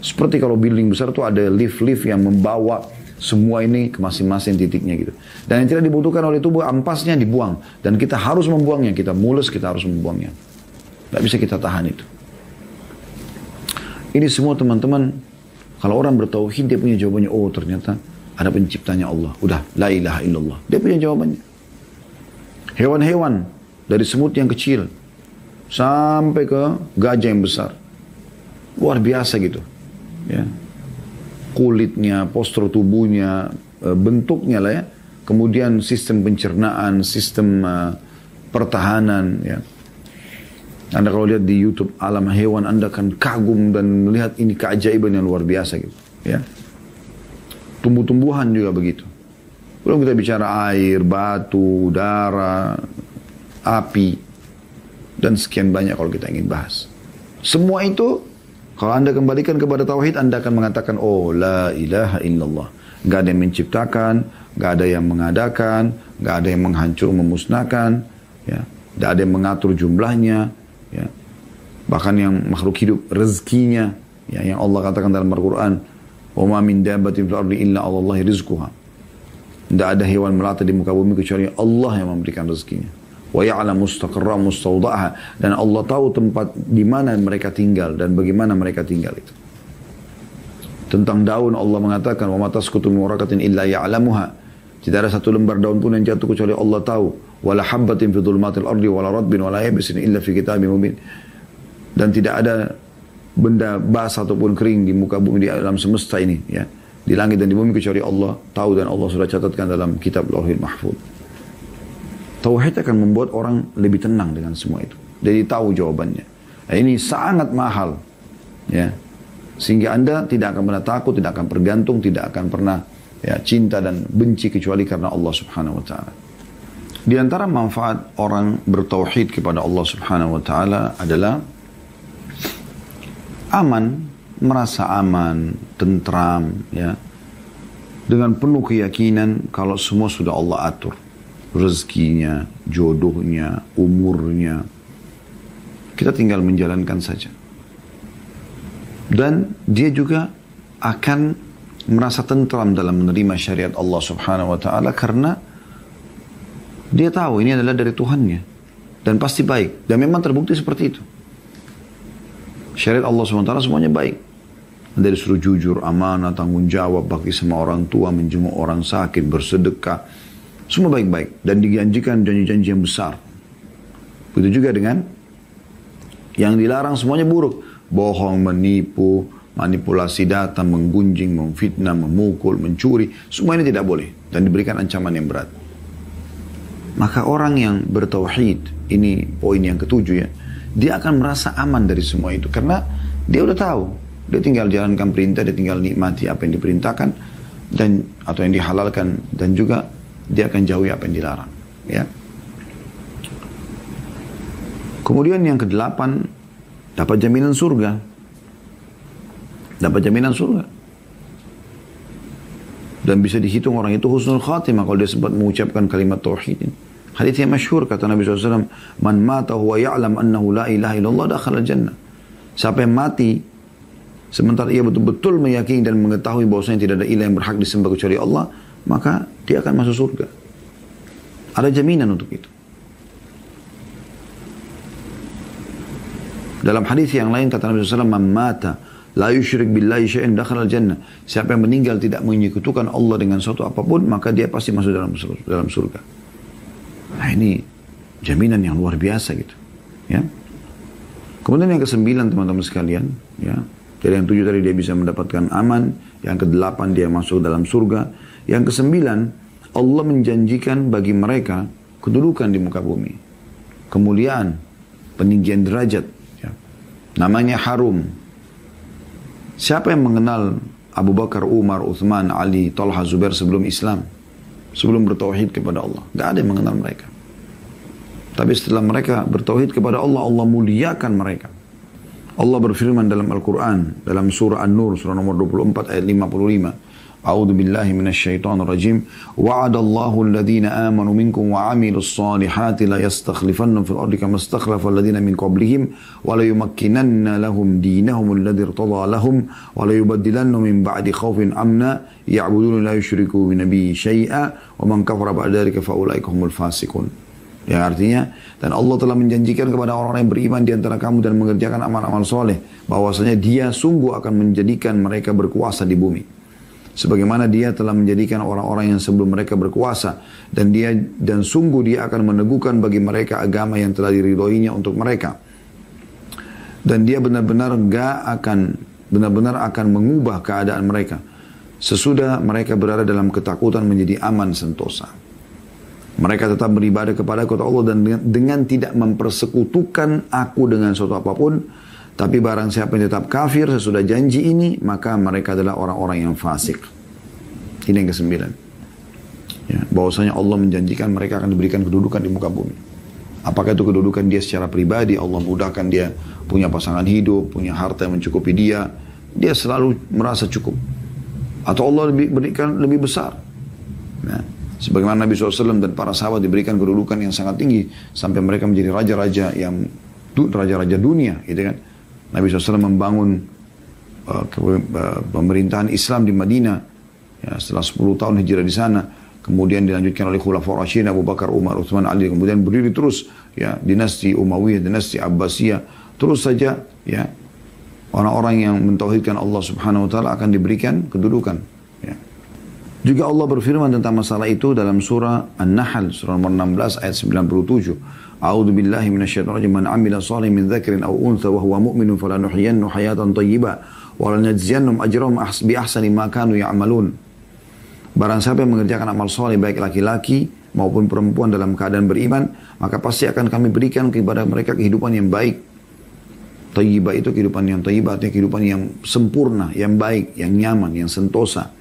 Seperti kalau building besar itu ada lift-lift yang membawa semua ini ke masing-masing titiknya gitu. Dan yang tidak dibutuhkan oleh tubuh ampasnya dibuang. Dan kita harus membuangnya. Kita mules, kita harus membuangnya. Tidak bisa kita tahan itu. Ini semua teman-teman, kalau orang bertauhid dia punya jawabannya. Oh ternyata ada penciptanya Allah. Udah, la ilaha illallah. Dia punya jawabannya. Hewan-hewan. Dari semut yang kecil sampai ke gajah yang besar. Luar biasa gitu. Ya. Kulitnya, postur tubuhnya, bentuknya lah ya. Kemudian sistem pencernaan, sistem pertahanan ya. Anda kalau lihat di YouTube alam hewan Anda akan kagum dan melihat ini keajaiban yang luar biasa gitu ya. Tumbuh-tumbuhan juga begitu. Belum kita bicara air, batu, udara, api, dan sekian banyak kalau kita ingin bahas. Semua itu, kalau Anda kembalikan kepada tauhid, Anda akan mengatakan, oh la ilaha illallah. Gak ada yang menciptakan, gak ada yang mengadakan, gak ada yang menghancur, memusnahkan. Ya. Tidak ada yang mengatur jumlahnya. Ya. Bahkan yang makhluk hidup, rezekinya. Ya, yang Allah katakan dalam Al-Quran. وَمَا مِنْ دَابَةٍ فِي الْأَرْضِ إِلَّا عَلَى اللَّهِ رِزْقُهَا. Tidak ada hewan melata di muka bumi kecuali Allah yang memberikan rezekinya. وَيَعْلَمُ مُسْتَقَرَّ مُسْتَوْضَعَهَا. Dan Allah tahu tempat di mana mereka tinggal dan bagaimana mereka tinggal itu. Tentang daun Allah mengatakan وَمَا تَسْقُطُ مِنْ وَرَقَةٍ إِلَّا يَعْلَمُهَا. Tidak ada satu lembar daun pun yang jatuh kecuali Allah tahu. وَلَا حَبَّةٍ فِي ظُلُمَاتِ الْأَرْضِ وَلَا رَطْبٍ وَلَا يَابِسٍ إِلَّا فِي كِتَابٍ مُبِينٍ. Dan tidak ada benda basah ataupun kering di muka bumi, di alam semesta ini, ya, di langit dan di bumi kecuali Allah tahu, dan Allah sudah catatkan dalam kitab Lauhul Mahfuz. Tauhid akan membuat orang lebih tenang dengan semua itu. Jadi tahu jawabannya. Nah, ini sangat mahal, ya, sehingga Anda tidak akan pernah takut, tidak akan bergantung, tidak akan pernah, ya, cinta dan benci kecuali karena Allah Subhanahu Wa Taala. Di antara manfaat orang bertauhid kepada Allah Subhanahu Wa Taala adalah aman, merasa aman, tentram, ya, dengan penuh keyakinan kalau semua sudah Allah atur, rezekinya, jodohnya, umurnya, kita tinggal menjalankan saja. Dan dia juga akan merasa tentram dalam menerima syariat Allah Subhanahu Wa Taala karena dia tahu ini adalah dari Tuhannya dan pasti baik, dan memang terbukti seperti itu. Syariat Allah SWT semuanya baik. Dari suruh jujur, amanah, tanggung jawab, bakti sama orang tua, menjenguk orang sakit, bersedekah. Semua baik-baik. Dan dijanjikan janji-janji yang besar. Begitu juga dengan yang dilarang semuanya buruk. Bohong, menipu, manipulasi data, menggunjing, memfitnah, memukul, mencuri. Semua ini tidak boleh. Dan diberikan ancaman yang berat. Maka orang yang bertauhid, ini poin yang ketujuh, ya, dia akan merasa aman dari semua itu. Karena dia udah tahu. Dia tinggal jalankan perintah, dia tinggal nikmati apa yang diperintahkan dan atau yang dihalalkan. Dan juga dia akan jauhi apa yang dilarang. Ya. Kemudian yang kedelapan, dapat jaminan surga. Dapat jaminan surga. Dan bisa dihitung orang itu husnul khatimah kalau dia sempat mengucapkan kalimat tauhid ini. Hadits yang masyhur kata Nabi SAW, man mata huwa ya'lam annahu la ilaha illallah dakhala jannah. Siapa yang mati sementara ia betul-betul meyakini dan mengetahui bahwasanya tidak ada ilah yang berhak disembah kecuali Allah, maka dia akan masuk surga. Ada jaminan untuk itu. Dalam hadis yang lain kata Nabi SAW, man mata la yusyrik billahi syai'an dakhala jannah. Siapa yang meninggal tidak menyekutukan Allah dengan suatu apapun, maka dia pasti masuk dalam surga. Nah, ini jaminan yang luar biasa gitu, ya. Kemudian yang kesembilan teman-teman sekalian, ya. Jadi yang tujuh tadi dia bisa mendapatkan aman, yang kedelapan dia masuk dalam surga, yang kesembilan Allah menjanjikan bagi mereka kedudukan di muka bumi, kemuliaan, peninggian derajat, ya. Namanya harum. Siapa yang mengenal Abu Bakar, Umar, Uthman, Ali, Talha, Zubair sebelum Islam? Sebelum bertauhid kepada Allah. Tidak ada yang mengenal mereka. Tapi setelah mereka bertauhid kepada Allah, Allah muliakan mereka. Allah berfirman dalam Al-Quran, dalam surah An-Nur, surah nomor 24 ayat 55. A'udhu billahi minasyaitanir rajim. Wa'adallahu alladhina amanu minkum wa amilus salihati la yastakhlifannahum fil ardi kama istakhlafa alladhina min qablihim wa la yumakkinanna lahum dinahum alladhi irtada lahum wa la yubaddilannahum min ba'di khawfin amna ya'buduna la yushriku bi nabiyyi syai'a wa man kafara ba'da dhalika fa ulaika humul fasiqun. Yang artinya, dan Allah telah menjanjikan kepada orang-orang yang beriman di antara kamu dan mengerjakan amal-amal soleh, bahwasanya dia sungguh akan menjadikan mereka berkuasa di bumi. Sebagaimana dia telah menjadikan orang-orang yang sebelum mereka berkuasa, dan sungguh dia akan meneguhkan bagi mereka agama yang telah diridhoinya untuk mereka. Dan dia benar-benar akan mengubah keadaan mereka sesudah mereka berada dalam ketakutan menjadi aman sentosa. Mereka tetap beribadah kepada Allah dan dengan tidak mempersekutukan aku dengan suatu apapun. Tapi barang siapa yang tetap kafir sesudah janji ini, maka mereka adalah orang-orang yang fasik. Ini yang kesembilan. Ya, bahwasanya Allah menjanjikan mereka akan diberikan kedudukan di muka bumi. Apakah itu kedudukan dia secara pribadi, Allah mudahkan dia punya pasangan hidup, punya harta yang mencukupi dia selalu merasa cukup. Atau Allah berikan lebih besar. Nah, Sebagaimana Nabi SAW dan para sahabat diberikan kedudukan yang sangat tinggi sampai mereka menjadi raja-raja yang raja-raja dunia, gitu kan. Nabi SAW membangun pemerintahan Islam di Madinah ya, setelah 10 tahun hijrah di sana. Kemudian dilanjutkan oleh Khulafaur Rasyidin Abu Bakar, Umar, Utsman, Ali. Kemudian berdiri terus ya dinasti Umayyah, dinasti Abbasiyah. Terus saja ya orang-orang yang mentauhidkan Allah Subhanahu wa taala akan diberikan kedudukan ya. Juga Allah berfirman tentang masalah itu dalam surah An-Nahl surah nomor 16 ayat 97. A'udzu billahi minasyaitonir rajim. Man 'amila shalihan min dzakarin aw untha wa huwa mu'minun falanuhyiyannahu hayatan thayyibah wa lanajziyannahum ajrahum bi ahsani ma kanu ya'malun. Barang siapa yang mengerjakan amal soleh baik laki-laki maupun perempuan dalam keadaan beriman, maka pasti akan kami berikan kepada mereka kehidupan yang baik. Thayyibah itu kehidupan yang thayyibah, artinya kehidupan yang sempurna, yang baik, yang nyaman, yang sentosa.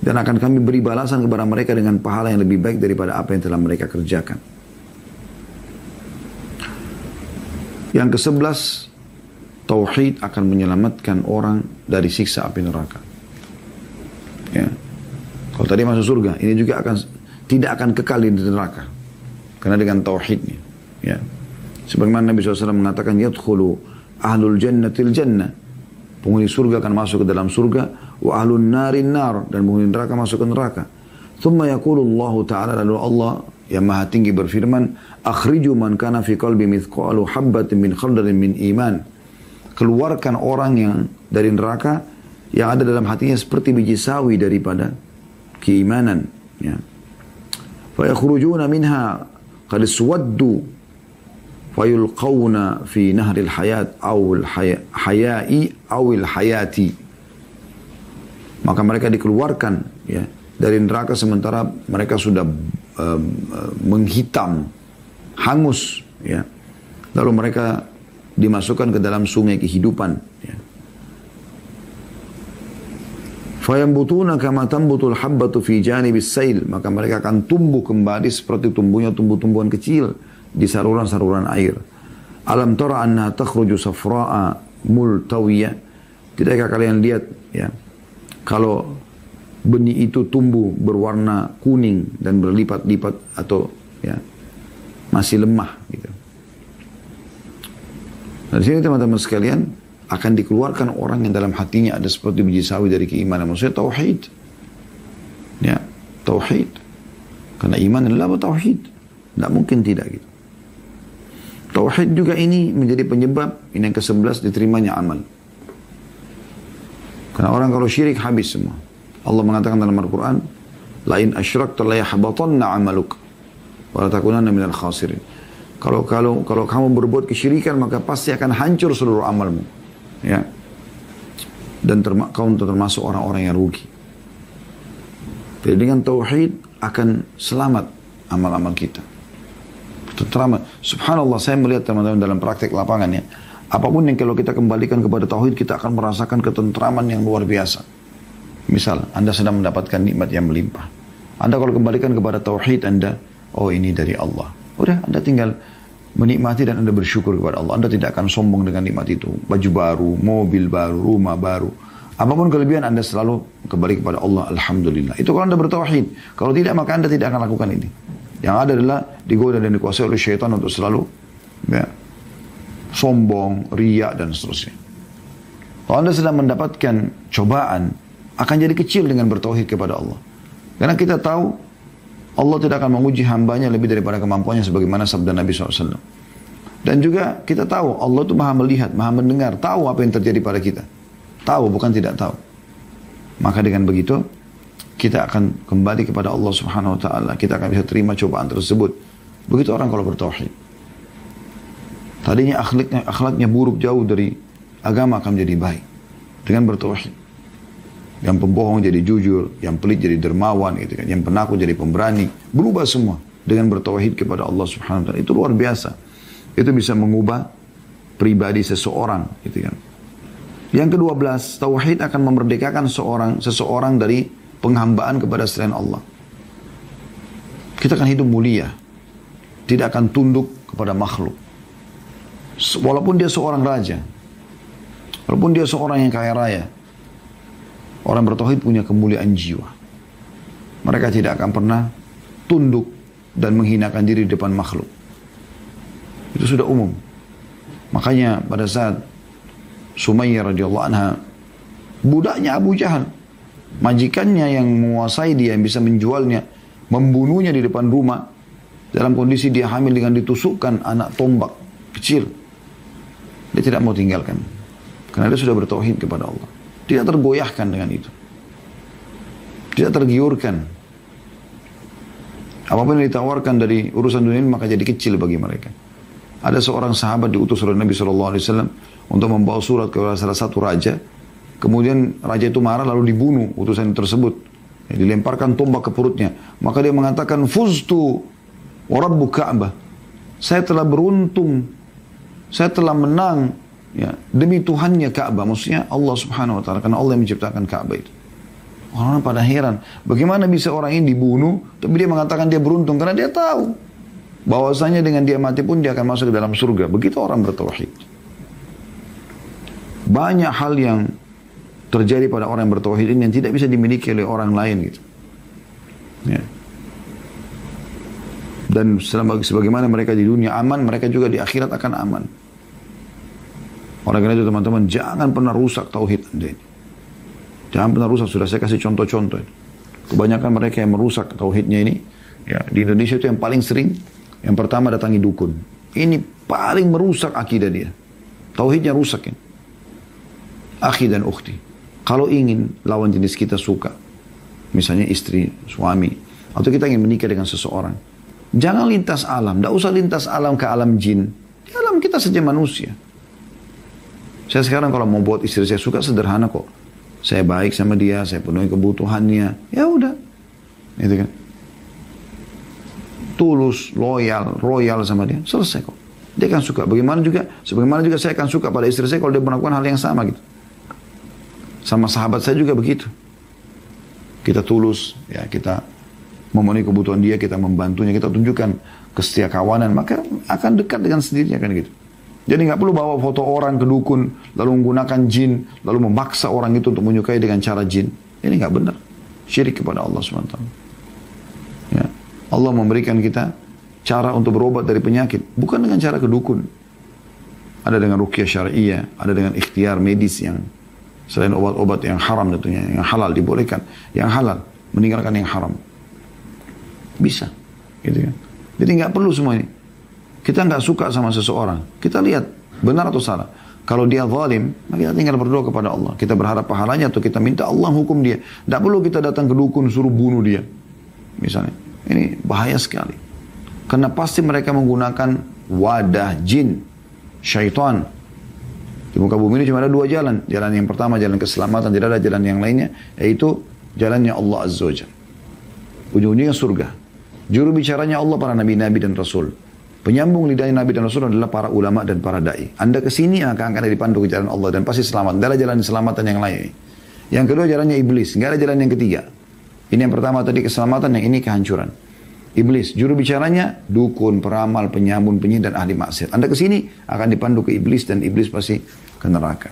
Dan akan kami beri balasan kepada mereka dengan pahala yang lebih baik daripada apa yang telah mereka kerjakan. Yang ke-11, tauhid akan menyelamatkan orang dari siksa api neraka. Ya. Kalau tadi masuk surga, ini juga tidak akan kekal di neraka. Karena dengan tauhidnya. Ya. Sebagaimana Nabi SAW mengatakan, yadkhulu ahlul jannatil jannah. Penghuni surga akan masuk ke dalam surga. Wa ahlun narin nar. Dan penghuni neraka masuk ke neraka. Thumma yaqulullahu ta'ala, lalu Allah yang maha tinggi berfirman, akhriju man kana fi qalbi mithqalu habbatin min khardalin min iman. Keluarkan orang yang dari neraka yang ada dalam hatinya seperti biji sawi daripada keimanan, ya. Fa yakhrujuna minha qad suwaddu fa yulqawna fi nahril hayat aw al hayai aw al hayati. Maka mereka dikeluarkan ya dari neraka sementara mereka sudah menghitam, hangus, ya. Lalu mereka dimasukkan ke dalam sungai kehidupan, ya. Fayambutuna kama tambutul habbatu fi janibis sail, maka mereka akan tumbuh kembali seperti tumbuhnya tumbuh-tumbuhan kecil di saluran-saluran air. Alam tara anna takhruju safra'a multawiyah. Tidakkah kalian lihat ya kalau benih itu tumbuh berwarna kuning dan berlipat-lipat atau ya masih lemah gitu. Nah, di sini teman-teman sekalian akan dikeluarkan orang yang dalam hatinya ada seperti biji sawi dari keimanan. Maksudnya tauhid. Ya, tauhid. Karena iman adalah tauhid. Tidak mungkin tidak gitu. Tauhid juga ini menjadi penyebab ini yang ke-11 diterimanya amal. Karena orang kalau syirik habis semua. Allah mengatakan dalam Al-Quran, lain asyrakta la yahbatanna amaluk wa la takunanna minal khasirin. Kalau kamu berbuat kesyirikan maka pasti akan hancur seluruh amalmu. Ya. Dan kau termasuk orang-orang yang rugi. Jadi dengan tauhid akan selamat amal-amal kita. Terutama, subhanallah, saya melihat teman-teman dalam praktek lapangan ya. Apapun yang kalau kita kembalikan kepada tauhid, kita akan merasakan ketentraman yang luar biasa. Misal, Anda sedang mendapatkan nikmat yang melimpah. Anda kalau kembalikan kepada tauhid Anda, oh ini dari Allah. Udah, Anda tinggal menikmati dan Anda bersyukur kepada Allah. Anda tidak akan sombong dengan nikmat itu. Baju baru, mobil baru, rumah baru. Apapun kelebihan Anda selalu kembali kepada Allah. Alhamdulillah. Itu kalau Anda bertauhid. Kalau tidak maka Anda tidak akan lakukan ini. Yang ada adalah digoda dan dikuasai oleh syaitan untuk selalu ya, sombong, riya dan seterusnya. Kalau Anda sedang mendapatkan cobaan, akan jadi kecil dengan bertauhid kepada Allah. Karena kita tahu Allah tidak akan menguji hambanya lebih daripada kemampuannya sebagaimana sabda Nabi SAW. Dan juga kita tahu Allah itu maha melihat, maha mendengar, tahu apa yang terjadi pada kita. Tahu bukan tidak tahu. Maka dengan begitu kita akan kembali kepada Allah Subhanahu Wa Taala. Kita akan bisa terima cobaan tersebut. Begitu orang kalau bertauhid. Tadinya akhlaknya buruk jauh dari agama akan menjadi baik dengan bertauhid. Yang pembohong jadi jujur, yang pelit jadi dermawan, gitu kan. Yang penakut jadi pemberani, berubah semua dengan bertauhid kepada Allah Subhanahu Wa Taala. Itu luar biasa. Itu bisa mengubah pribadi seseorang, gitu kan. Yang ke-12, tauhid akan memerdekakan seseorang dari penghambaan kepada selain Allah. Kita akan hidup mulia, tidak akan tunduk kepada makhluk. Walaupun dia seorang raja, walaupun dia seorang yang kaya raya, orang bertauhid punya kemuliaan jiwa. Mereka tidak akan pernah tunduk dan menghinakan diri di depan makhluk. Itu sudah umum. Makanya pada saat Sumayyah radhiyallahu anha, budaknya Abu Jahal, majikannya yang menguasai dia, yang bisa menjualnya, membunuhnya di depan rumah, dalam kondisi dia hamil dengan ditusukkan anak tombak kecil. Dia tidak mau tinggalkan. Karena dia sudah bertauhid kepada Allah. Tidak tergoyahkan dengan itu. Tidak tergiurkan. Apapun yang ditawarkan dari urusan dunia ini, maka jadi kecil bagi mereka. Ada seorang sahabat diutus oleh Nabi SAW untuk membawa surat ke salah satu raja. Kemudian raja itu marah lalu dibunuh utusan tersebut. Dilemparkan tombak ke perutnya. Maka dia mengatakan, Fuztu wa Rabbu Ka'bah. Saya telah beruntung. Saya telah menang. Ya, demi Tuhannya Ka'bah. Maksudnya Allah subhanahu wa ta'ala. Karena Allah yang menciptakan Ka'bah itu. Orang pada heran. Bagaimana bisa orang ini dibunuh. Tapi dia mengatakan dia beruntung. Karena dia tahu. Bahwasanya dengan dia mati pun dia akan masuk ke dalam surga. Begitu orang bertauhid. Banyak hal yang terjadi pada orang yang bertauhid ini yang tidak bisa dimiliki oleh orang lain gitu. Ya. Dan sebagaimana mereka di dunia aman, mereka juga di akhirat akan aman. Oleh karena itu teman-teman, jangan pernah rusak tauhid Anda ini. Jangan pernah rusak, sudah saya kasih contoh-contoh. Kebanyakan mereka yang merusak tauhidnya ini, ya, di Indonesia itu yang paling sering, yang pertama datangi dukun. Ini paling merusak akidah dia. Tauhidnya rusak ini. Akhi dan ukhti, kalau ingin lawan jenis kita suka, misalnya istri, suami, atau kita ingin menikah dengan seseorang, jangan lintas alam. Tidak usah lintas alam ke alam jin. Di alam kita saja manusia. Saya sekarang kalau mau buat istri saya suka, sederhana kok. Saya baik sama dia, saya penuhi kebutuhannya. Ya udah. Gitu kan. Tulus, loyal, royal sama dia. Selesai kok. Dia akan suka. Bagaimana juga saya akan suka pada istri saya kalau dia melakukan hal yang sama gitu. Sama sahabat saya juga begitu. Kita tulus, ya, kita memenuhi kebutuhan dia, kita membantunya, kita tunjukkan kesetia kawanan, maka akan dekat dengan sendirinya kan gitu. Jadi nggak perlu bawa foto orang ke dukun, lalu menggunakan jin, lalu memaksa orang itu untuk menyukai dengan cara jin. Ini nggak benar. Syirik kepada Allah SWT. Ya. Allah memberikan kita cara untuk berobat dari penyakit, bukan dengan cara ke dukun. Ada dengan ruqyah syariah, ada dengan ikhtiar medis yang selain obat-obat yang haram tentunya, yang halal dibolehkan, yang halal meninggalkan yang haram. Bisa, gitu kan? Jadi nggak perlu semua ini. Kita nggak suka sama seseorang, kita lihat benar atau salah. Kalau dia zalim, maka kita tinggal berdoa kepada Allah. Kita berharap pahalanya atau kita minta Allah hukum dia. Tidak perlu kita datang ke dukun suruh bunuh dia. Misalnya, ini bahaya sekali. Karena pasti mereka menggunakan wadah jin, syaitan. Di muka bumi ini cuma ada dua jalan. Jalan yang pertama, jalan keselamatan. Tidak ada jalan yang lainnya, yaitu jalannya Allah Azza wa Jalla. Ujung-ujungnya surga. Juru bicaranya Allah, para nabi-nabi dan rasul. Penyambung lidahnya nabi dan rasul adalah para ulama dan para da'i. Anda kesini akan dipandu ke jalan Allah dan pasti selamat. Tidak ada jalan keselamatan yang lain. Yang kedua jalannya iblis. Tidak ada jalan yang ketiga. Ini yang pertama tadi keselamatan, yang ini kehancuran. Iblis, juru bicaranya dukun, peramal, penyambun, penyihir dan ahli maksiat. Anda kesini akan dipandu ke iblis dan iblis pasti ke neraka.